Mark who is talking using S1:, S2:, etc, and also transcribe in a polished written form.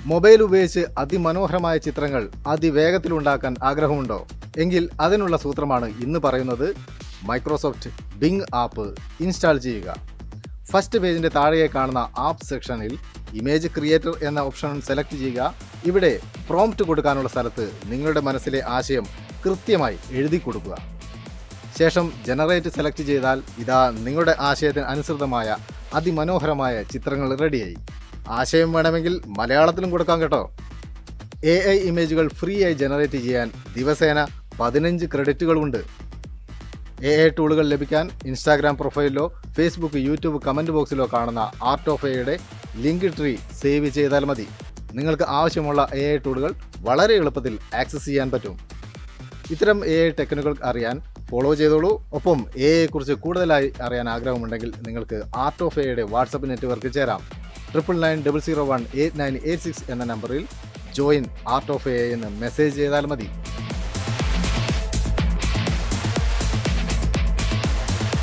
S1: Mobile ഉപയോഗിച്ച് അതിമനോഹരമായ ചിത്രങ്ങൾ അതിവേഗത്തിലുണ്ടാക്കാൻ ആഗ്രഹമുണ്ടോ? എങ്കിൽ അതിനുള്ള സൂത്രമാണ് ഇന്ന് പറയുന്നത്. മൈക്രോസോഫ്റ്റ് ബിങ് ആപ്പ് ഇൻസ്റ്റാൾ ചെയ്യുക. ഫസ്റ്റ് പേജിൻ്റെ താഴെ കാണുന്ന ആപ്പ് സെക്ഷനിൽ ഇമേജ് ക്രിയേറ്റർ എന്ന ഓപ്ഷൻ സെലക്ട് ചെയ്യുക. ഇവിടെ പ്രോംപ്റ്റ് കൊടുക്കാനുള്ള സ്ഥലത്ത് നിങ്ങളുടെ മനസ്സിലെ ആശയം കൃത്യമായി എഴുതി കൊടുക്കുക. ശേഷം ജനറേറ്റ് സെലക്ട് ചെയ്താൽ ഇതാ നിങ്ങളുടെ ആശയത്തിന് അനുസൃതമായ അതിമനോഹരമായ ചിത്രങ്ങൾ റെഡിയായി. ആശയം വേണമെങ്കിൽ മലയാളത്തിലും കൊടുക്കാം കേട്ടോ. AI ഇമേജുകൾ ഫ്രീ ആയി ജനറേറ്റ് ചെയ്യാൻ ദിവസേന 15 ക്രെഡിറ്റുകളുണ്ട്. AI ടൂളുകൾ ലഭിക്കാൻ ഇൻസ്റ്റാഗ്രാം പ്രൊഫൈലിലോ ഫേസ്ബുക്ക്, യൂട്യൂബ് കമൻറ്റ് ബോക്സിലോ കാണുന്ന ആർട്ട് ഓഫ് എയുടെ ലിങ്ക് ട്രീ സേവ് ചെയ്താൽ മതി. നിങ്ങൾക്ക് ആവശ്യമുള്ള AI ടൂളുകൾ വളരെ എളുപ്പത്തിൽ ആക്സസ് ചെയ്യാൻ പറ്റും. ഇത്തരം AI ടെക്നിക്കുകൾ അറിയാൻ ഫോളോ ചെയ്തോളൂ. ഒപ്പം AI കുറിച്ച് കൂടുതലായി അറിയാൻ ആഗ്രഹമുണ്ടെങ്കിൽ നിങ്ങൾക്ക് ആർട്ട് ഓഫ് എയുടെ വാട്സപ്പ് നെറ്റ്വർക്കിൽ ചേരാം. 9990018986 എന്ന നമ്പറിൽ ജോയിൻ ആർട്ട് ഓഫ് AI എന്ന് മെസ്സേജ് ചെയ്താൽ മതി.